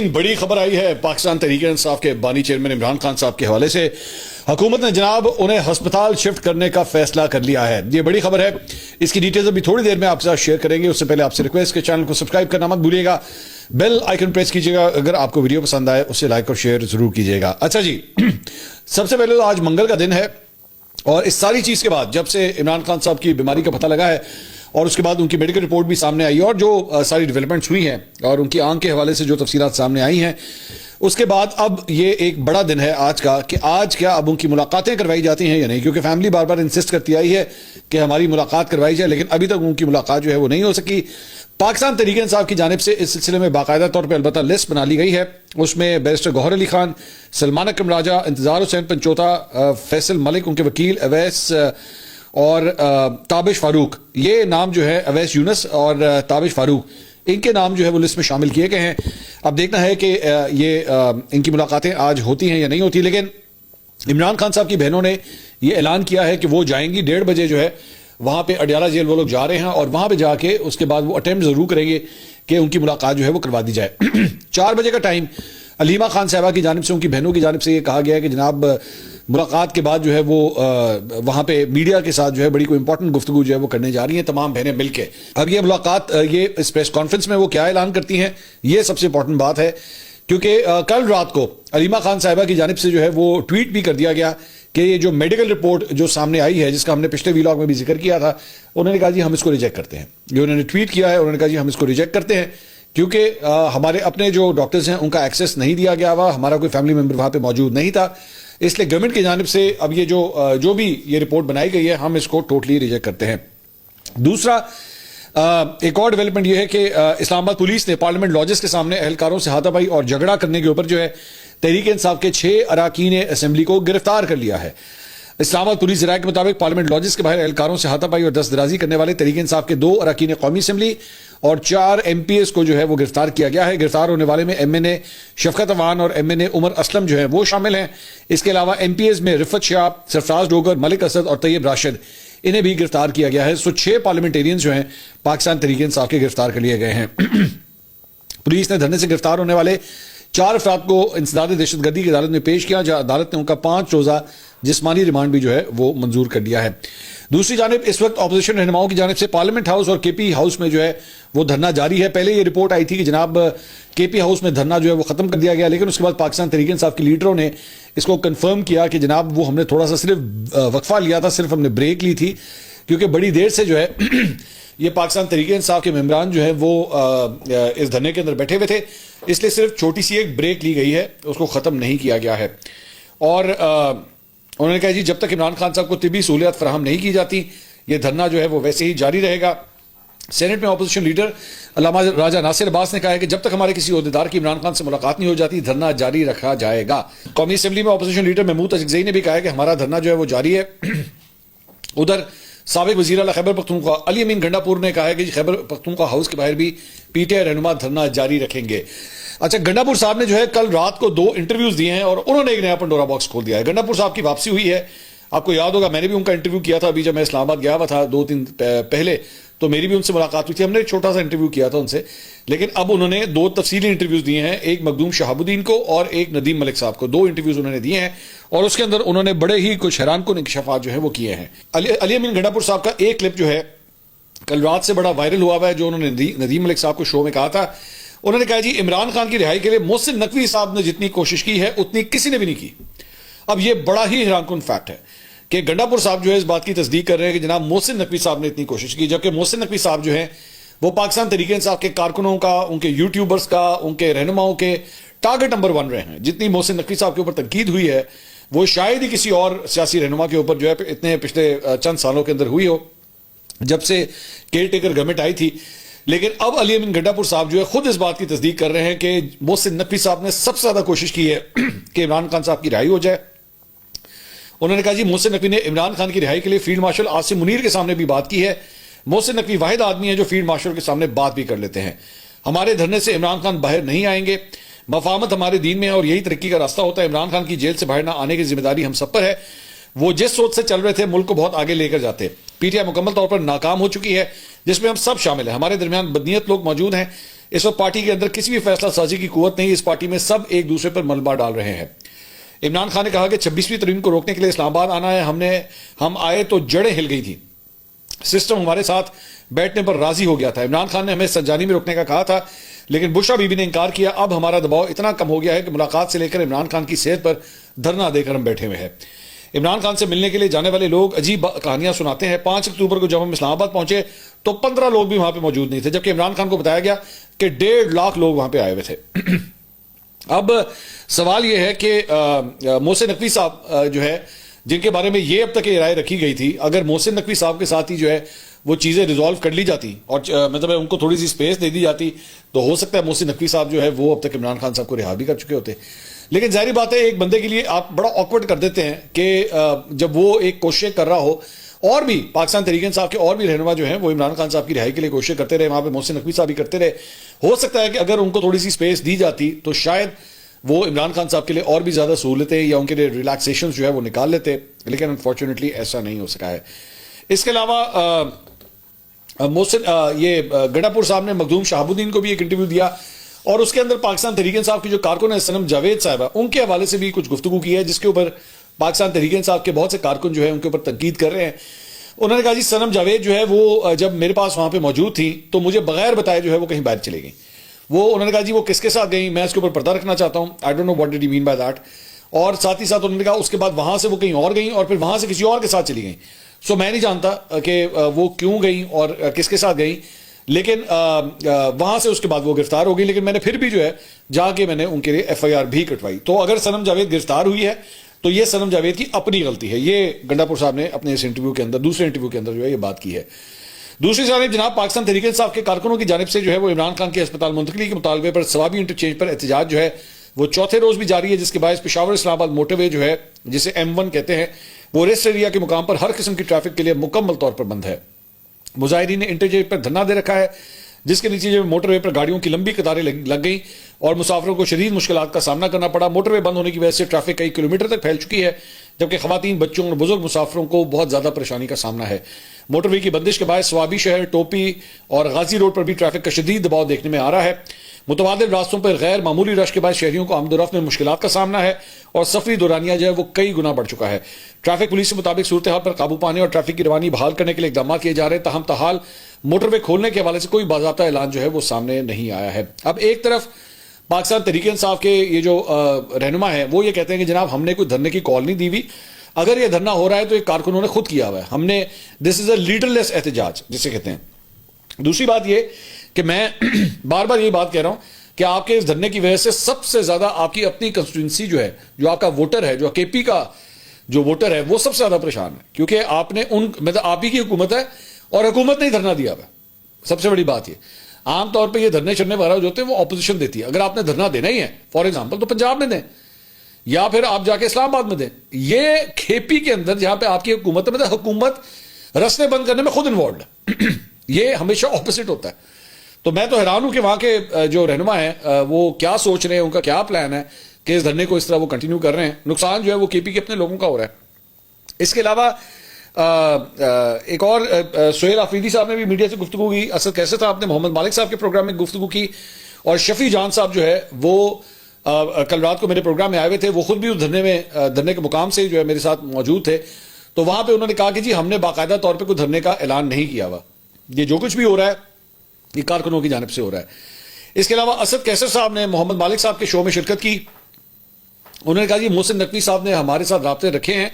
بڑی خبر آئی ہے پاکستان تحریک انصاف کے بانی چیئرمین عمران خان صاحب کے حوالے سے۔ حکومت نے جناب انہیں ہسپتال شفٹ کرنے کا فیصلہ کر لیا ہے۔ یہ بڑی خبر ہے، اس کی ڈیٹیلز ابھی تھوڑی دیر میں آپ کے ساتھ شیئر کریں گے۔ اس سے پہلے آپ سے ریکویسٹ کہ چینل کو سبسکرائب کرنا مت بھولیے گا، بیل آئیکن پریس کیجیے گا، اگر آپ کو ویڈیو پسند آئے اسے لائک اور شیئر ضرور کیجیے گا۔ اچھا جی، سب سے پہلے تو آج منگل کا دن ہے، اور اس ساری چیز کے بعد جب سے عمران خان صاحب کی بیماری کا پتہ لگا ہے اور اس کے بعد ان کی میڈیکل رپورٹ بھی سامنے آئی اور جو ساری ڈیولپمنٹس ہوئی ہیں اور ان کی آنکھ کے حوالے سے جو تفصیلات سامنے آئی ہیں، اس کے بعد اب یہ ایک بڑا دن ہے آج کا کہ آج کیا اب ان کی ملاقاتیں کروائی جاتی ہیں یا نہیں، کیونکہ فیملی بار بار انسسٹ کرتی آئی ہے کہ ہماری ملاقات کروائی جائے، لیکن ابھی تک ان کی ملاقات جو ہے وہ نہیں ہو سکی۔ پاکستان تحریک انصاف کی جانب سے اس سلسلے میں باقاعدہ طور پہ البتہ لسٹ بنا لی گئی ہے۔ اس میں بیرسٹر گوہر علی خان، سلمان اکرم راجہ، انتظار حسین پنچوتا، فیصل ملک ان کے وکیل، اویس اور تابش فاروق، یہ نام جو ہے اویس یونس اور تابش فاروق، ان کے نام جو ہے وہ لسٹ میں شامل کیے گئے ہیں۔ اب دیکھنا ہے کہ یہ ان کی ملاقاتیں آج ہوتی ہیں یا نہیں ہوتی، لیکن عمران خان صاحب کی بہنوں نے یہ اعلان کیا ہے کہ وہ جائیں گی 1:30 بجے جو ہے وہاں پہ اڈیالہ جیل وہ لوگ جا رہے ہیں، اور وہاں پہ جا کے اس کے بعد وہ اٹیمپٹ ضرور کریں گے کہ ان کی ملاقات جو ہے وہ کروا دی جائے۔ 4 بجے کا ٹائم علیمہ خان صاحبہ کی جانب سے، ان کی بہنوں کی جانب سے یہ کہا گیا ہے کہ جناب ملاقات کے بعد جو ہے وہ وہاں پہ میڈیا کے ساتھ جو ہے بڑی کوئی امپورٹنٹ گفتگو جو ہے وہ کرنے جا رہی ہیں تمام بہنیں مل کے۔ اب یہ ملاقات یہ اس پریس کانفرنس میں وہ کیا اعلان کرتی ہیں، یہ سب سے امپورٹنٹ بات ہے، کیونکہ کل رات کو علیمہ خان صاحبہ کی جانب سے جو ہے وہ ٹویٹ بھی کر دیا گیا کہ یہ جو میڈیکل رپورٹ جو سامنے آئی ہے، جس کا ہم نے پچھلے ویلاگ میں بھی ذکر کیا تھا، انہوں نے کہا جی ہم اس کو ریجیکٹ کرتے ہیں۔ یہ انہوں نے ٹویٹ کیا ہے، انہوں نے کہا جی ہم اس کو ریجیکٹ کرتے ہیں کیونکہ ہمارے اپنے جو ڈاکٹرز ہیں ان کا ایکسیس نہیں دیا گیا ہوا، ہمارا کوئی فیملی ممبر وہاں پہ موجود نہیں تھا، اس لیے گورنمنٹ کی جانب سے اب یہ جو بھی یہ رپورٹ بنائی گئی ہے ہم اس کو ٹوٹلی ریجیکٹ کرتے ہیں۔ دوسرا ایک اور ڈیولپمنٹ یہ ہے کہ اسلام آباد پولیس نے پارلیمنٹ لاجز کے سامنے اہلکاروں سے ہاتھا پائی اور جھگڑا کرنے کے اوپر جو ہے تحریک انصاف کے 6 اراکین اسمبلی کو گرفتار کر لیا ہے۔ اسلام آباد پولیس ذرائع کے مطابق پارلیمنٹ لاجز کے باہر اہلکاروں سے ہاتھا پائی اور دست درازی کرنے والے تحریک انصاف کے 2 اراکین قومی اسمبلی اور 4 MPs کو جو ہے وہ گرفتار کیا گیا ہے۔ گرفتار ہونے والے میں MNA شفقت اوان اور MNA عمر اسلم جو ہے وہ شامل ہیں۔ اس کے علاوہ MPs میں رفت شاہ، سرفراز ڈوگر، ملک اسد اور طیب راشد، انہیں بھی گرفتار کیا گیا ہے۔ 6 پارلیمنٹیرینز جو ہیں پاکستان تحریک انصاف کے گرفتار کر لیے گئے ہیں۔ پولیس نے دھرنے سے گرفتار ہونے والے 4 افراد کو انسداد دہشت گردی کی عدالت میں پیش کیا، جہاں عدالت نے ان کا 5 روزہ جسمانی ریمانڈ بھی جو ہے وہ منظور کر دیا ہے۔ دوسری جانب اس وقت اپوزیشن رہنماؤں کی جانب سے پارلیمنٹ ہاؤس اور KP ہاؤس میں جو ہے وہ دھرنا جاری ہے۔ پہلے یہ رپورٹ آئی تھی کہ جناب KP ہاؤس میں دھرنا جو ہے وہ ختم کر دیا گیا، لیکن اس کے بعد پاکستان تحریک انصاف کے لیڈروں نے اس کو کنفرم کیا کہ جناب وہ ہم نے تھوڑا سا صرف وقفہ لیا تھا، صرف ہم نے بریک لی تھی، کیونکہ بڑی دیر سے جو ہے یہ پاکستان تحریک انصاف کے ممبران جو ہے وہ اس دھرنے کے اندر بیٹھے ہوئے تھے، اس لیے صرف چھوٹی سی ایک بریک لی گئی ہے، اس کو ختم نہیں کیا گیا ہے۔ اور انہوں نے کہا جی جب تک عمران خان صاحب کو طبی سہولیات فراہم نہیں کی جاتی یہ دھرنا جو ہے وہ ویسے ہی جاری رہے گا۔ سینٹ میں اپوزیشن لیڈر علامہ راجہ ناصر عباس نے کہا ہے کہ جب تک ہمارے کسی عہدیدار کی عمران خان سے ملاقات نہیں ہو جاتی دھرنا جاری رکھا جائے گا۔ قومی اسمبلی میں اپوزیشن لیڈر محمود اچکزئی نے بھی کہا ہے کہ ہمارا دھرنا جو ہے وہ جاری ہے۔ ادھر سابق وزیر اعلیٰ خیبر پختونخوا علی امین گنڈا پور نے کہا ہے کہ خیبر پختونخوا ہاؤس کے باہر بھی PTI رہنما دھرنا جاری رکھیں گے۔ اچھا، گنڈا پور صاحب نے جو ہے کل رات کو 2 انٹرویوز دیے ہیں اور انہوں نے ایک نیا پنڈورا باکس کھول دیا ہے۔ گنڈا پور صاحب کی واپسی ہوئی ہے، آپ کو یاد ہوگا میں نے بھی ان کا انٹرویو کیا تھا ابھی جب میں اسلام آباد گیا ہوا تھا 2-3 پہلے، تو میری بھی ان سے ملاقات ہوئی تھی، ہم نے ایک چھوٹا سا انٹرویو کیا تھا ان سے، لیکن اب انہوں نے 2 تفصیلی انٹرویوز دیے ہیں، ایک مخدوم شہاب الدین کو اور ایک ندیم ملک صاحب کو، 2 انٹرویوز انہوں نے دیے ہیں اور اس کے اندر انہوں نے بڑے ہی کچھ حیران کن انکشافات جو ہیں وہ کیے ہیں۔ علی امین گنڈا پور صاحب کا ایک کلپ جو ہے کل رات سے بڑا وائرل ہوا ہوا ہے، جو انہوں نے ندیم ملک صاحب کو شو میں کہا تھا۔ انہوں نے کہا جی عمران خان کی رہائی کے لیے محسن نقوی صاحب نے جتنی کوشش کی ہے اتنی کسی نے بھی نہیں کی۔ اب یہ بڑا ہی حیران کن فیکٹ ہے کہ گنڈا پور صاحب جو ہے اس بات کی تصدیق کر رہے ہیں کہ جناب محسن نقوی صاحب نے اتنی کوشش کی، جبکہ محسن نقوی صاحب جو ہیں وہ پاکستان تحریک انصاف کے کارکنوں کا، ان کے یوٹیوبرز کا، ان کے رہنماؤں کے ٹارگٹ نمبر 1 رہے ہیں۔ جتنی محسن نقوی صاحب کے اوپر تنقید ہوئی ہے وہ شاید ہی کسی اور سیاسی رہنما کے اوپر جو ہے اتنے پچھلے چند سالوں کے اندر ہوئی ہو جب سے کیئر ٹیکر گورنمنٹ آئی تھی۔ لیکن اب علی امین گنڈا پور صاحب جو ہے خود اس بات کی تصدیق کر رہے ہیں کہ محسن نقوی صاحب نے سب سے زیادہ کوشش کی ہے کہ عمران خان صاحب کی رہائی ہو جائے۔ انہوں نے کہا جی محسن نقوی نے عمران خان کی رہائی کے لیے فیلڈ مارشل عاصم منیر کے سامنے بھی بات کی ہے۔ محسن نقوی واحد آدمی ہے جو فیلڈ مارشل کے سامنے بات بھی کر لیتے ہیں۔ ہمارے دھرنے سے عمران خان باہر نہیں آئیں گے، مفاہمت ہمارے دین میں ہے اور یہی ترقی کا راستہ ہوتا ہے۔ عمران خان کی جیل سے باہر نہ آنے کی ذمہ داری ہم سب پر ہے۔ وہ جس سوچ سے چل رہے تھے ملک کو بہت آگے لے کر جاتے۔ PTI مکمل طور پر ناکام ہو چکی ہے جس میں ہم سب شامل ہیں۔ ہمارے درمیان بدنیت لوگ موجود ہیں، اس وقت پارٹی کے اندر کسی بھی فیصلہ سازی کی قوت نہیں. اس پارٹی میں سب ایک دوسرے پر ملبہ ڈال رہے ہیں. عمران خان نے کہا کہ 26ویں ترمیم کو روکنے کے لیے اسلام آباد آنا ہے. ہم آئے تو جڑیں ہل گئی تھی. سسٹم ہمارے ساتھ بیٹھنے پر راضی ہو گیا تھا. عمران خان نے ہمیں سنجانی میں روکنے کا کہا تھا لیکن بشرا بی بی نے انکار کیا. اب ہمارا دباؤ اتنا کم ہو گیا ہے کہ ملاقات سے لے کر عمران خان کی صحت پر دھرنا دے کر ہم بیٹھے ہوئے ہیں. عمران خان سے ملنے کے لیے جانے والے لوگ عجیب کہانیاں سناتے ہیں. 5 اکتوبر کو جب ہم اسلام آباد پہنچے تو 15 لوگ بھی وہاں پہ موجود نہیں تھے, جبکہ عمران خان کو بتایا گیا کہ 1.5 لاکھ لوگ وہاں پہ آئے ہوئے تھے. اب سوال یہ ہے کہ محسن نقوی صاحب جو ہے, جن کے بارے میں یہ اب تک یہ رائے رکھی گئی تھی, اگر محسن نقوی صاحب کے ساتھ ہی جو ہے وہ چیزیں ریزالو کر لی جاتی اور مطلب ان کو تھوڑی سی اسپیس دے دی جاتی تو ہو سکتا ہے محسن نقوی صاحب جو ہے وہ اب تک عمران خان صاحب کو رہا بھی کر چکے ہوتے. لیکن ظاہری بات ہے ایک بندے کے لیے آپ بڑا آکورڈ کر دیتے ہیں کہ جب وہ ایک کوشش کر رہا ہو, اور بھی پاکستان تحریک انصاف کے اور بھی رہنما جو ہیں وہ عمران خان صاحب کی رہائی کے لیے کوشش کرتے رہے, وہاں پہ محسن نقوی صاحب بھی کرتے رہے. ہو سکتا ہے کہ اگر ان کو تھوڑی سی اسپیس دی جاتی تو شاید وہ عمران خان صاحب کے لیے اور بھی زیادہ سہولتیں یا ان کے لیے ریلیکسیشن جو ہے وہ نکال لیتے, لیکن انفارچونیٹلی ایسا نہیں ہو سکا ہے. اس کے علاوہ محسن یہ گنڈاپور صاحب نے مخدوم شہاب الدین کو بھی ایک انٹرویو دیا اور اس کے اندر پاکستان تحریک انصاف کی جو کارکن ہے صنم جاوید صاحبہ, ان کے حوالے سے بھی کچھ گفتگو کی ہے, جس کے اوپر پاکستان تحریک انصاف کے بہت سے کارکن جو ہے ان کے اوپر تنقید کر رہے ہیں. انہوں نے کہا جی صنم جاوید جو ہے وہ جب میرے پاس وہاں پہ موجود تھی تو مجھے بغیر بتائے جو ہے وہ کہیں باہر چلے گئیں. انہوں نے کہا جی وہ کس کے ساتھ گئیں, میں اس کے اوپر پردہ رکھنا چاہتا ہوں, I don't know what did he mean by that. اور ساتھ ہی ساتھ انہوں نے کہا اس کے بعد وہاں سے وہ کہیں اور گئیں اور پھر وہاں سے کسی اور کے ساتھ چلی گئیں. سو میں نہیں جانتا کہ وہ کیوں گئیں اور کس کے ساتھ گئیں, لیکن وہاں سے اس کے بعد وہ گرفتار ہو گئی. لیکن میں نے پھر بھی جو ہے جا کے میں نے ان کے لیے ایف آئی آر بھی کٹوائی. تو اگر صنم جاوید گرفتار ہوئی ہے تو یہ صنم جاوید کی اپنی غلطی ہے. یہ گنڈاپور صاحب نے اپنے اس انٹرویو کے اندر, دوسرے انٹرویو کے اندر جو ہے یہ بات کی ہے. دوسری جانب جناب پاکستان تحریک انصاف کے کارکنوں کی جانب سے جو ہے وہ عمران خان کے ہسپتال منتقلی کے مطالبے پر ثوابی انٹرچینج پر احتجاج جو ہے وہ چوتھے روز بھی جاری ہے, جس کے باعث پشاور اسلام آباد موٹر وے جو ہے جسے M1 کہتے ہیں وہ ریسٹ ایریا کے مقام پر ہر قسم کی ٹریفک کے لیے مکمل طور پر بند ہے. مظاہرین نے انٹرچینج پر دھرنا دے رکھا ہے, جس کے نتیجے میں موٹر وے پر گاڑیوں کی لمبی قطاریں لگ گئیں اور مسافروں کو شدید مشکلات کا سامنا کرنا پڑا. موٹر وے بند ہونے کی وجہ سے ٹریفک کئی کلومیٹر تک پھیل چکی ہے, جبکہ خواتین, بچوں اور بزرگ مسافروں کو بہت زیادہ پریشانی کا سامنا ہے. موٹر وے کی بندش کے باعث سوابی شہر, ٹوپی اور غازی روڈ پر بھی ٹریفک کا شدید دباؤ دیکھنے میں آ رہا ہے. متبادل راستوں پر غیر معمولی رش کے باعث شہریوں کو آمد و رفت میں مشکلات کا سامنا ہے اور سفری دورانیہ جو ہے وہ کئی گنا بڑھ چکا ہے. ٹریفک پولیس کے مطابق صورتحال پر قابو پانے اور ٹریفک کی روانی بحال کرنے کے لیے اقدامات کیے جا رہے ہیں, تاہم تاحال موٹر وے کھولنے کے حوالے سے کوئی باضابطہ اعلان جو ہے وہ سامنے نہیں آیا ہے. اب ایک طرف پاکستان تحریک انصاف کے یہ جو رہنما ہے وہ یہ کہتے ہیں کہ جناب ہم نے کوئی دھرنے کی کال نہیں دی ہوئی, اگر یہ دھرنا ہو رہا ہے تو یہ کارکنوں نے خود کیا ہوا ہے, ہم نے دس از اے لیڈر لیس احتجاج جسے کہتے ہیں. دوسری بات یہ کہ میں بار بار یہی بات کہہ رہا ہوں کہ آپ کے اس دھرنے کی وجہ سے سب سے زیادہ آپ کی اپنی کنسٹیٹوئنسی جو ہے, جو آپ کا ووٹر ہے, جو کے پی کا جو ووٹر ہے وہ سب سے زیادہ پریشان ہے, کیونکہ آپ نے مطلب آپ ہی کی حکومت ہے اور حکومت نے دھرنا دیا ہوا ہے. سب سے بڑی بات یہ, عام طور پہ یہ دھرنے چڑھنے والا جو ہوتے ہیں وہ اپوزیشن دیتی ہے. اگر آپ نے دھرنا دینا ہی ہے فار ایگزامپل تو پنجاب میں دیں یا پھر آپ جا کے اسلام آباد میں دیں. یہ کھیپی کے اندر جہاں پہ آپ کی حکومت ہے, مطلب حکومت رستے بند کرنے میں خود انوالوڈ ہے. یہ ہمیشہ اپوزٹ ہوتا ہے. تو میں تو حیران ہوں کہ وہاں کے جو رہنما ہیں وہ کیا سوچ رہے ہیں, ان کا کیا پلان ہے کہ اس دھرنے کو اس طرح وہ کنٹینیو کر رہے ہیں. نقصان جو ہے وہ کے پی کے اپنے لوگوں کا ہو رہا ہے. اس کے علاوہ ایک اور سہیل آفریدی صاحب نے بھی میڈیا سے گفتگو کی, اسد کیسے صاحب نے محمد مالک صاحب کے پروگرام میں گفتگو کی, اور شفیع جان صاحب جو ہے وہ کل رات کو میرے پروگرام میں آئے ہوئے تھے. وہ خود بھی اس دھرنے کے مقام سے جو ہے میرے ساتھ موجود تھے. تو وہاں پہ انہوں نے کہا کہ جی ہم نے باقاعدہ طور پہ کوئی دھرنے کا اعلان نہیں کیا ہوا, یہ جو کچھ بھی ہو رہا ہے یہ کارکنوں کی جانب سے ہو رہا ہے. اس کے علاوہ اسد کیسر صاحب نے محمد مالک صاحب کے شو میں شرکت کی. انہوں نے کہا جی محسن نقوی صاحب نے ہمارے ساتھ رابطے رکھے ہیں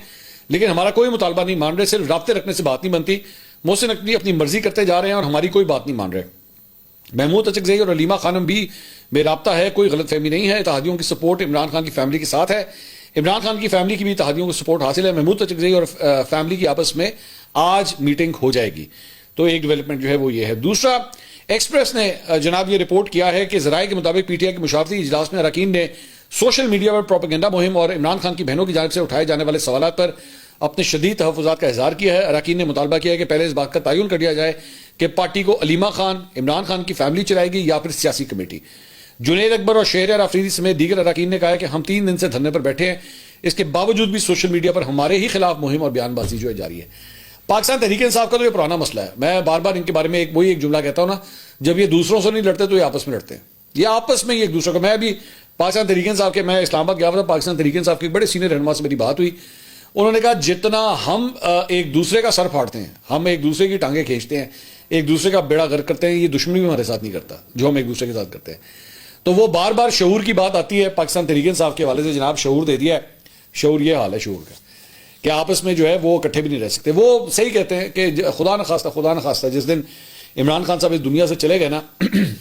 لیکن ہمارا کوئی مطالبہ نہیں مان رہے, صرف رابطے رکھنے سے بات نہیں بنتی. محسن نقوی اپنی مرضی کرتے جا رہے ہیں اور ہماری کوئی بات نہیں مان رہے. محمود اچکزئی اور علیمہ خانم بھی بے رابطہ ہے, کوئی غلط فہمی نہیں ہے. اتحادیوں کی سپورٹ عمران خان کی فیملی کے ساتھ ہے, عمران خان کی فیملی کی بھی اتحادیوں کو سپورٹ حاصل ہے. محمود اچکزئی اور فیملی کی آپس میں آج میٹنگ ہو جائے گی. تو ایک ڈیولپمنٹ جو ہے وہ یہ ہے. دوسرا, ایکسپریس نے جناب یہ رپورٹ کیا ہے کہ ذرائع کے مطابق پی ٹی آئی کے مشاورتی اجلاس میں اراکین نے سوشل میڈیا پر پروپیگنڈا مہم اور عمران خان کی بہنوں کی جانب سے اٹھائے جانے والے سوالات پر اپنے شدید تحفظات کا اظہار کیا ہے. اراکین نے مطالبہ کیا ہے کہ پہلے اس بات کا تعین کر دیا جائے کہ پارٹی کو علیمہ خان, عمران خان کی فیملی چلائے گی یا پھر سیاسی کمیٹی. جنید اکبر اور شہریار آفریدی سمیت دیگر اراکین نے کہا ہے کہ ہم 3 دن سے دھرنے پر بیٹھے ہیں, اس کے باوجود بھی سوشل میڈیا پر ہمارے ہی خلاف مہم اور بیان بازی جو ہے جاری ہے. پاکستان تحریک انصاف کا تو یہ پرانا مسئلہ ہے. میں بار بار ان کے بارے میں وہی ایک جملہ کہتا ہوں نا, جب یہ دوسروں سے نہیں لڑتے تو یہ آپس میں لڑتے ہیں. یہ آپس میں ایک دوسرے کو, میں ابھی پاکستان تحریک انصاف کے, میں اسلام آباد گیا تھا, پاکستان تحریک انصاف کے بڑے سینئر رہنما سے میری بات ہوئی. انہوں نے کہا جتنا ہم ایک دوسرے کا سر پھاڑتے ہیں, ہم ایک دوسرے کی ٹانگیں کھینچتے ہیں, ایک دوسرے کا بیڑا غرق کرتے ہیں, یہ دشمنی بھی ہمارے ساتھ نہیں کرتا جو ہم ایک دوسرے کے ساتھ کرتے ہیں. تو وہ بار بار شعور کی بات آتی ہے پاکستان تحریک انصاف کے حوالے سے, جناب شعور دے دیا ہے. شعور یہ حال ہے شعور کا کہ آپس میں جو ہے وہ اکٹھے بھی نہیں رہ سکتے. وہ صحیح کہتے ہیں کہ خدا نہ خواستہ جس دن عمران خان صاحب اس دنیا سے چلے گئے نا,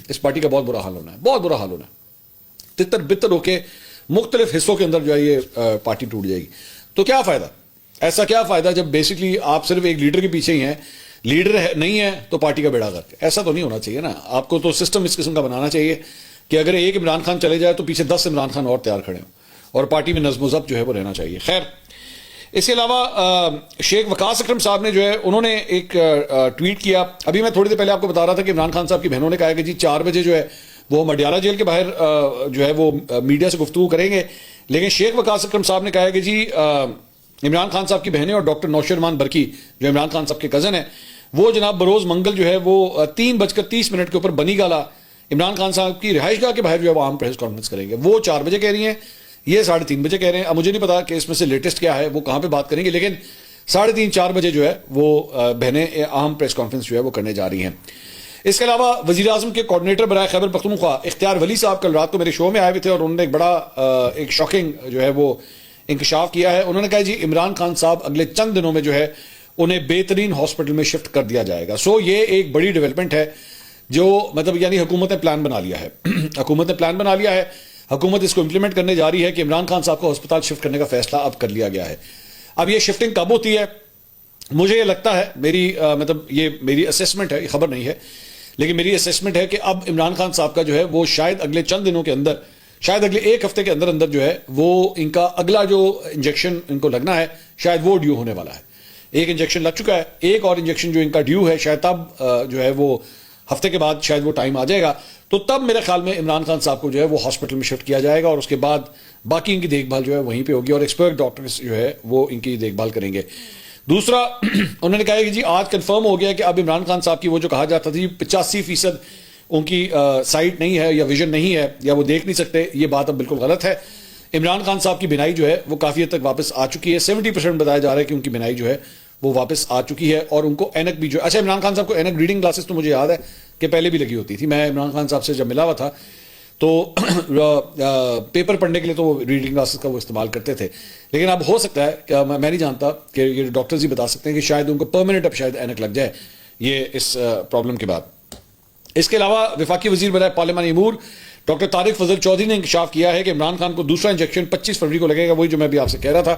اس پارٹی کا بہت برا حال ہونا ہے, بہت برا حال ہونا ہے. تتر بتر ہو کے مختلف حصوں کے اندر جو ہے یہ پارٹی ٹوٹ جائے گی. تو کیا فائدہ, ایسا کیا فائدہ جب بیسکلی آپ صرف ایک لیڈر کے پیچھے ہی ہیں, لیڈر نہیں ہے تو پارٹی کا بیڑا غرق. ایسا تو نہیں ہونا چاہیے نا. آپ کو تو سسٹم اس قسم کا بنانا چاہیے کہ اگر ایک عمران خان چلے جائے تو پیچھے 10 عمران خان اور تیار کھڑے ہوں, اور پارٹی میں نظم و ضبط جو ہے وہ رہنا چاہیے. خیر, اس کے علاوہ شیخ وقاص اکرم صاحب نے جو ہے انہوں نے ایک ٹویٹ کیا. ابھی میں تھوڑی دیر پہلے آپ کو بتا رہا تھا کہ عمران خان صاحب کی بہنوں نے کہا کہ جی 4 بجے جو ہے وہ مڈیالہ جیل کے باہر جو ہے وہ میڈیا سے گفتگو کریں گے. لیکن شیخ وقاص اکرم صاحب نے کہا کہ جی عمران خان صاحب کی بہنیں اور ڈاکٹر نوشرمان برکی جو عمران خان صاحب کے کزن ہیں, وہ جناب بروز منگل جو ہے وہ 3:30 کے اوپر بنی گالا عمران خان صاحب کی رہائش گاہ کے باہر جو ہے وہ عام پریس کانفرنس کریں گے. وہ 4 بجے کہہ رہی ہیں, یہ 3:30 بجے کہہ رہے ہیں. اب مجھے نہیں پتا کہ اس میں سے لیٹسٹ کیا ہے, وہ کہاں پہ بات کریں گے, لیکن 3:30-4 بجے جو ہے وہ بہنیں عام پریس کانفرنس جو ہے وہ کرنے جا رہی ہیں. اس کے علاوہ وزیر اعظم کے کوارڈینیٹر برائے خیبر پختونخوا اختیار ولی صاحب کل رات کو میرے شو میں آئے ہوئے تھے, اور انہوں نے ایک بڑا ایک شاکنگ جو ہے وہ انکشاف کیا ہے. انہوں نے کہا جی عمران خان صاحب اگلے چند دنوں میں جو ہے انہیں بہترین ہاسپٹل میں شفٹ کر دیا جائے گا. سو یہ ایک بڑی ڈیولپمنٹ ہے جو مطلب یعنی حکومت نے پلان بنا لیا ہے. حکومت نے پلان بنا لیا ہے, حکومت اس کو امپلیمنٹ کرنے جا رہی ہے کہ عمران خان صاحب کو ہسپتال شفٹ کرنے کا فیصلہ اب کر لیا گیا ہے. اب یہ شفٹنگ کب ہوتی ہے, مجھے یہ لگتا ہے, میری مطلب یہ میری اسیسمنٹ ہے, یہ خبر نہیں ہے, لیکن میری اسیسمنٹ ہے کہ اب عمران خان صاحب کا جو ہے وہ شاید اگلے چند دنوں کے اندر, شاید اگلے 1 ہفتے کے اندر جو ہے وہ ان کا اگلا جو انجیکشن ان کو لگنا ہے شاید وہ ڈیو ہونے والا ہے. ایک انجیکشن لگ چکا ہے, ایک اور انجیکشن جو ان کا ڈیو ہے شاید تب جو ہے وہ ہفتے کے بعد شاید وہ ٹائم آ جائے گا. تو تب میرے خیال میں عمران خان صاحب کو جو ہے وہ ہاسپٹل میں شفٹ کیا جائے گا, اور اس کے بعد باقی ان کی دیکھ بھال جو ہے وہیں پہ ہوگی, اور ایکسپرٹ ڈاکٹرز جو ہے وہ ان کی دیکھ بھال کریں گے. دوسرا انہوں نے کہا کہ جی آج کنفرم ہو گیا کہ اب عمران خان صاحب کی وہ جو کہا جاتا تھا 85% ان کی سائٹ نہیں ہے یا ویژن نہیں ہے یا وہ دیکھ نہیں سکتے, یہ بات اب بالکل غلط ہے. عمران خان صاحب کی بینائی جو ہے وہ کافی حد تک واپس آ چکی ہے. 70% بتایا جا رہا ہے کہ ان کی بینائی جو ہے وہ واپس آ چکی ہے, اور ان کو اینک بھی جو, اچھا عمران خان صاحب کو اینک ریڈنگ گلاسز تو مجھے یاد ہے کہ پہلے بھی لگی ہوتی تھی. میں عمران خان صاحب سے جب ملا ہوا تھا تو پیپر پڑھنے کے لیے تو وہ ریڈنگ گلاسز کا وہ استعمال کرتے تھے, لیکن اب ہو سکتا ہے کہ میں نہیں جانتا کہ یہ ڈاکٹرز ہی بتا سکتے ہیں کہ شاید ان کو پرماننٹ اب شاید اینک لگ جائے یہ اس پرابلم کے بعد. اس کے علاوہ وفاقی وزیر برائے پارلیمانی امور ڈاکٹر طارق فضل چودھری نے انکشاف کیا ہے کہ عمران خان کو دوسرا انجیکشن 25 فروری کو لگے گا, وہی جو میں بھی آپ سے کہہ رہا تھا,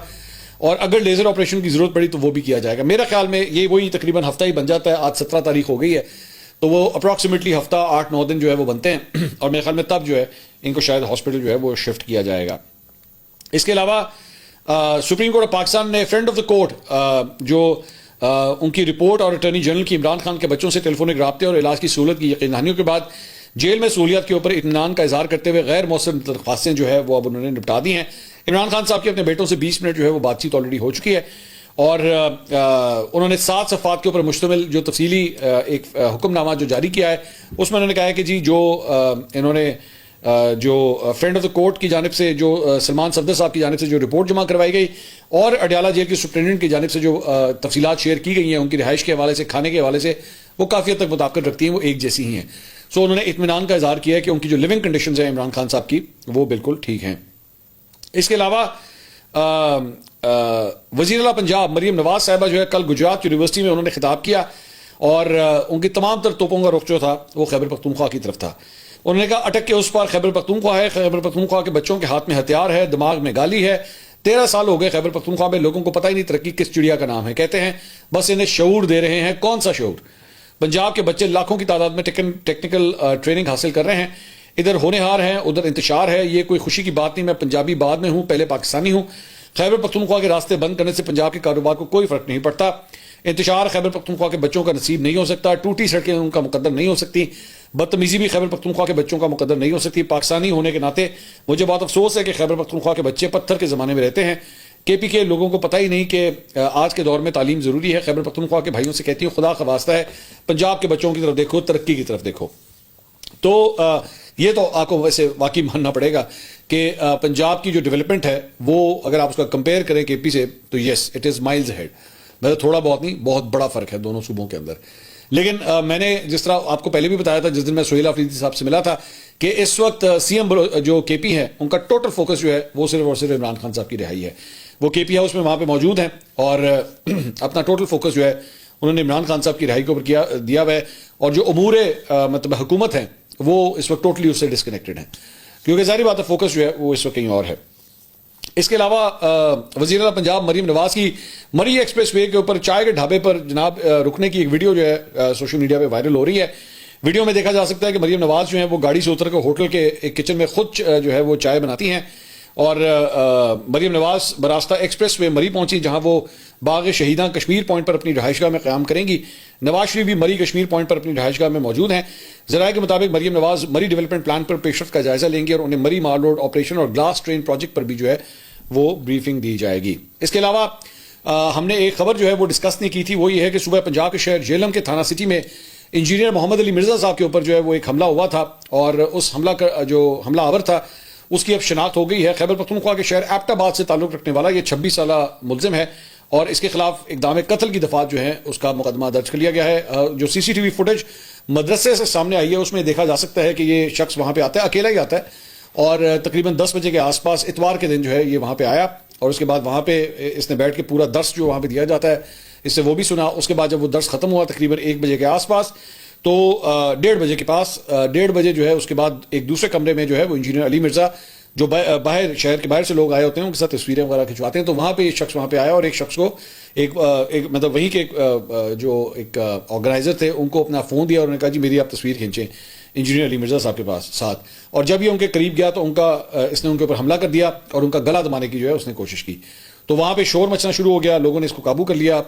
اور اگر لیزر آپریشن کی ضرورت پڑی تو وہ بھی کیا جائے گا. میرے خیال میں یہ وہی تقریباً ہفتہ ہی بن جاتا ہے. آج 17 تاریخ ہو گئی ہے, تو وہ اپروکسیمیٹلی ہفتہ 8-9 دن جو ہے وہ بنتے ہیں, اور میرے خیال میں تب جو ہے ان کو شاید ہاسپٹل جو ہے وہ شفٹ کیا جائے گا. اس کے علاوہ سپریم کورٹ آف پاکستان نے فرینڈ آف دا کورٹ جو ان کی رپورٹ اور اٹارنی جنرل کی عمران خان کے بچوں سے ٹیلیفونک رابطے اور علاج کی سہولت کی یقین دہانیوں کے بعد جیل میں سہولیات کے اوپر اطمینان کا اظہار کرتے ہوئے غیر مؤثر درخواستیں جو ہے وہ اب انہوں نے نپٹا دی ہیں. عمران خان صاحب کے اپنے بیٹوں سے 20 منٹ جو ہے وہ بات چیت آلریڈی ہو چکی ہے, اور انہوں نے 7 صفحات کے اوپر مشتمل جو تفصیلی ایک حکم نامہ جو جاری کیا ہے اس میں انہوں نے کہا ہے کہ جی جو انہوں نے جو فرینڈ آف دا کورٹ کی جانب سے جو سلمان صفدر صاحب کی جانب سے جو رپورٹ جمع کروائی گئی, اور اڈیالہ جیل کے سپرنٹینڈنٹ کی جانب سے جو تفصیلات شیئر کی گئی ہیں ان کی رہائش کے حوالے سے, کھانے کے حوالے سے, وہ کافی حد تک مطابقت رکھتی ہیں, وہ ایک جیسی ہی ہیں. سو انہوں نے اطمینان کا اظہار کیا ہے کہ ان کی جو لیونگ کنڈیشنز ہیں عمران خان صاحب کی وہ بالکل ٹھیک ہیں. اس کے علاوہ وزیر اعلیٰ پنجاب مریم نواز صاحبہ جو ہے کل گجرات یونیورسٹی میں انہوں نے خطاب کیا, اور ان کی تمام تر توپوں کا رخ جو تھا وہ خیبر پختونخوا کی طرف تھا. انہوں نے کہا اٹک کے اس پار خیبر پختونخوا ہے, خیبر پختونخوا کے بچوں کے ہاتھ میں ہتھیار ہے, دماغ میں گالی ہے. 13 سال ہو گئے خیبر پختونخوا میں, لوگوں کو پتہ ہی نہیں ترقی کس چڑیا کا نام ہے. کہتے ہیں بس انہیں شعور دے رہے ہیں. کون سا شعور؟ پنجاب کے بچے لاکھوں کی تعداد میں ٹیکنیکل ٹریننگ حاصل کر رہے ہیں, ادھر ہونہار ہیں, ادھر انتشار ہے. یہ کوئی خوشی کی بات نہیں. میں پنجابی بعد میں ہوں, پہلے پاکستانی ہوں. خیبر پختونخوا کے راستے بند کرنے سے پنجاب کے کاروبار کو کوئی فرق نہیں پڑتا. انتشار خیبر پختونخوا کے بچوں کا نصیب نہیں ہو سکتا. ٹوٹی سڑکیں ان کا مقدر نہیں ہو سکتی. بدتمیزی بھی خیبر پختونخوا کے بچوں کا مقدر نہیں ہو سکتی. پاکستانی ہونے کے ناطے مجھے بہت افسوس ہے کہ خیبر پختونخوا کے بچے پتھر کے زمانے میں رہتے ہیں. کے پی کے لوگوں کو پتہ ہی نہیں کہ آج کے دور میں تعلیم ضروری ہے. خیبر پختونخوا کے بھائیوں سے کہتی ہوں خدا کا واسطہ ہے پنجاب کے بچوں کی طرف دیکھو, ترقی کی طرف دیکھو. تو یہ تو آپ کو ویسے واقعی ماننا پڑے گا کہ پنجاب کی جو ڈیولپمنٹ ہے وہ اگر آپ اس کا کمپیئر کریں کے پی سے تو yes it is miles ahead. مطلب تھوڑا بہت نہیں, بہت بڑا فرق ہے دونوں صوبوں کے اندر. لیکن میں نے جس طرح آپ کو پہلے بھی بتایا تھا جس دن میں سہیل آفریدی صاحب سے ملا تھا کہ اس وقت سی ایم جو کے پی ہیں ان کا ٹوٹل فوکس جو ہے وہ صرف اور صرف عمران خان صاحب کی رہائی ہے. وہ کے پی ہاؤس میں وہاں پہ موجود ہیں اور اپنا ٹوٹل فوکس جو ہے انہوں نے عمران خان صاحب کی رہائی کے اوپر دیا ہوا ہے. اور جو امور مطلب حکومت ہیں وہ اس وقت ٹوٹلی اس سے ڈسکنیکٹڈ ہیں, کیونکہ ظاہری بات ہے فوکس جو ہے وہ اس وقت کہیں اور ہے. اس کے علاوہ وزیر اعلیٰ پنجاب مریم نواز کی مری ایکسپریس وے کے اوپر چائے کے ڈھابے پر جناب رکنے کی ایک ویڈیو جو ہے سوشل میڈیا پہ وائرل ہو رہی ہے. ویڈیو میں دیکھا جا سکتا ہے کہ مریم نواز جو ہیں وہ گاڑی سے اتر کے ہوٹل کے ایک کچن میں خود جو ہے وہ چائے بناتی ہیں. اور مریم نواز براستہ ایکسپریس وے مری پہنچی جہاں وہ باغ شہیداں کشمیر پوائنٹ پر اپنی رہائش گاہ میں قیام کریں گی. نواز شریف بھی مری کشمیر پوائنٹ پر اپنی رہائش گاہ میں موجود ہیں. ذرائع کے مطابق مریم نواز مری ڈیولپمنٹ پلان پر پیش رفت کا جائزہ لیں گے اور انہیں مری مال روڈ آپریشن اور گلاس ٹرین پروجیکٹ پر بھی جو ہے وہ بریفنگ دی جائے گی. اس کے علاوہ ہم نے ایک خبر جو ہے وہ ڈسکس نہیں کی تھی, وہ یہ ہے کہ صوبہ پنجاب کے شہر جہلم کے تھانہ سٹی میں انجینئر محمد علی مرزا صاحب کے اوپر جو ہے وہ ایک حملہ ہوا تھا اور اس حملہ کا جو حملہ آور تھا اس کی اب شناخت ہو گئی ہے. خیبر پختونخوا کے شہر ایبٹ آباد سے تعلق رکھنے والا یہ 26 سالہ ملزم ہے اور اس کے خلاف اقدام قتل کی دفعات جو ہیں اس کا مقدمہ درج کر لیا گیا ہے. جو سی سی ٹی وی فوٹیج مدرسے سے سامنے آئی ہے اس میں دیکھا جا سکتا ہے کہ یہ شخص وہاں پہ آتا ہے, اکیلا ہی آتا ہے اور تقریباً 10 بجے کے آس پاس اتوار کے دن جو ہے یہ وہاں پہ آیا اور اس کے بعد وہاں پہ اس نے بیٹھ کے پورا درس جو وہاں پہ دیا جاتا ہے اس سے وہ بھی سنا. اس کے بعد جب وہ درس ختم ہوا تقریباً 1 بجے کے آس پاس تو 1:30 بجے کے پاس 1:30 بجے جو ہے اس کے بعد ایک دوسرے کمرے میں جو ہے وہ انجینئر علی مرزا جو باہر شہر کے باہر سے لوگ آئے ہوتے ہیں ان کے ساتھ تصویریں وغیرہ کھنچواتے ہیں. تو وہاں پہ ایک شخص وہاں پہ آیا اور ایک شخص کو ایک مطلب وہیں کے جو ایک آرگنائزر تھے ان کو اپنا فون دیا اور انہوں نے کہا جی میری آپ تصویر کھینچیں انجینئر علی مرزا صاحب کے پاس ساتھ. اور جب یہ ان کے قریب گیا تو اس نے ان کے اوپر حملہ کر دیا اور ان کا گلا دبانے کی جو ہے اس نے کوشش کی. تو وہاں پہ شور مچنا شروع ہو گیا, لوگوں نے اس کو قابو کر لیا,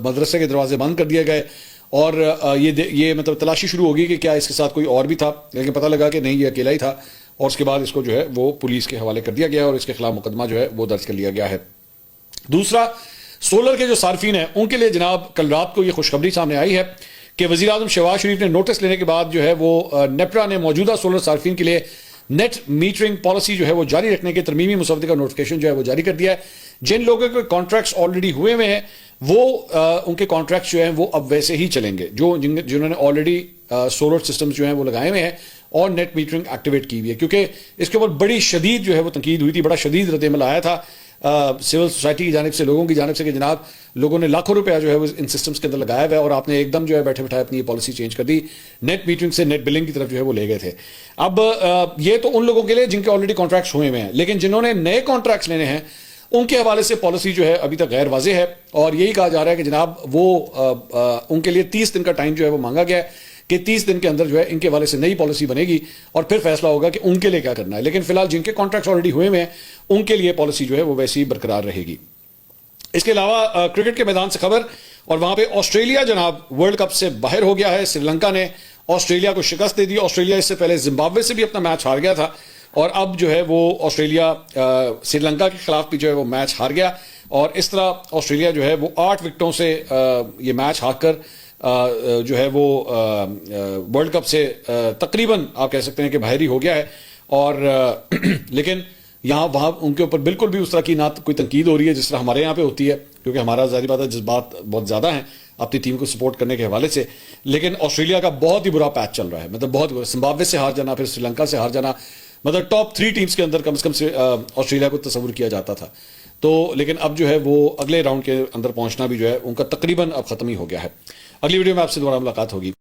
مدرسے کے دروازے بند کر دیے گئے اور یہ مطلب تلاشی شروع ہو گئی کہ کیا اس کے ساتھ کوئی اور بھی تھا, لیکن پتہ لگا کہ نہیں یہ اکیلا ہی تھا اور اس کے بعد اس کو جو ہے وہ پولیس کے حوالے کر دیا گیا اور اس کے خلاف مقدمہ جو ہے وہ درج کر لیا گیا ہے. دوسرا, سولر کے جو صارفین ہیں ان کے لیے جناب کل رات کو یہ خوشخبری سامنے آئی ہے کہ وزیر اعظم شہباز شریف نے نوٹس لینے کے بعد جو ہے وہ نیپرا نے موجودہ سولر صارفین کے لیے نیٹ میٹرنگ پالیسی جو ہے وہ جاری رکھنے کے ترمیمی مسودے کا نوٹیفکیشن جو ہے وہ جاری کر دیا ہے. جن لوگوں کے کانٹریکٹس آلریڈی ہوئے ہوئے ہیں وہ ان کے کانٹریکٹس جو ہیں وہ اب ویسے ہی چلیں گے جنہوں نے آلریڈی سولر سسٹمز جو ہیں وہ لگائے ہوئے ہیں اور نیٹ میٹرنگ ایکٹیویٹ کی ہوئی ہے. کیونکہ اس کے اوپر بڑی شدید جو ہے وہ تنقید ہوئی تھی, بڑا شدید رد عمل آیا تھا سول سوسائٹی کی جانب سے, لوگوں کی جانب سے کہ جناب لوگوں نے لاکھوں روپیہ جو ہے وہ ان سسٹمز کے اندر لگایا ہوا ہے اور آپ نے ایک دم جو ہے بیٹھے بٹھائے اپنی یہ پالیسی چینج کر دی, نیٹ میٹرنگ سے نیٹ بلنگ کی طرف جو ہے وہ لے گئے تھے. اب یہ تو ان لوگوں کے لیے جن کے آلریڈی کانٹریکٹس ہوئے ہوئے ہیں, لیکن جنہوں نے نئے کانٹریکٹس لینے ہیں ان کے حوالے سے پالیسی جو ہے ابھی تک غیر واضح ہے اور یہی کہا جا رہا ہے کہ جناب وہ ان کے لیے 30 دن کا ٹائم جو ہے وہ مانگا گیا ہے کہ 30 دن کے اندر جو ہے ان کے حوالے سے نئی پالیسی بنے گی اور پھر فیصلہ ہوگا کہ ان کے لیے کیا کرنا ہے. لیکن فی الحال جن کے کانٹریکٹس آلریڈی ہوئے ہیں ان کے لیے پالیسی جو ہے وہ ویسی برقرار رہے گی. اس کے علاوہ کرکٹ کے میدان سے خبر, اور وہاں پہ آسٹریلیا جناب ورلڈ کپ سے باہر ہو گیا ہے. سری لنکا نے آسٹریلیا کو شکست دے دی. آسٹریلیا اس سے پہلے زمبابوے سے بھی اپنا میچ ہار گیا تھا اور اب جو ہے وہ آسٹریلیا سری لنکا کے خلاف بھی جو ہے وہ میچ ہار گیا اور اس طرح آسٹریلیا جو ہے وہ 8 وکٹوں سے یہ میچ ہار کر جو ہے وہ ورلڈ کپ سے تقریباً آپ کہہ سکتے ہیں کہ باہر ہی ہو گیا ہے. اور لیکن یہاں وہاں ان کے اوپر بالکل بھی اس طرح کی نہ کوئی تنقید ہو رہی ہے جس طرح ہمارے یہاں پہ ہوتی ہے, کیونکہ ہمارا ظاہری بات ہے جذبات بہت زیادہ ہیں اپنی ٹیم کو سپورٹ کرنے کے حوالے سے. لیکن آسٹریلیا کا بہت ہی برا پیچ چل رہا ہے, مطلب بہت برا. زمبابوے سے ہار جانا, پھر سری لنکا سے ہار جانا, مطلب ٹاپ 3 ٹیمز کے اندر کم سے کم آسٹریلیا کو تصور کیا جاتا تھا. تو لیکن اب جو ہے وہ اگلے راؤنڈ کے اندر پہنچنا بھی جو ہے ان کا تقریباً اب ختم ہی ہو گیا ہے. اگلی ویڈیو میں آپ سے دوبارہ ملاقات ہوگی.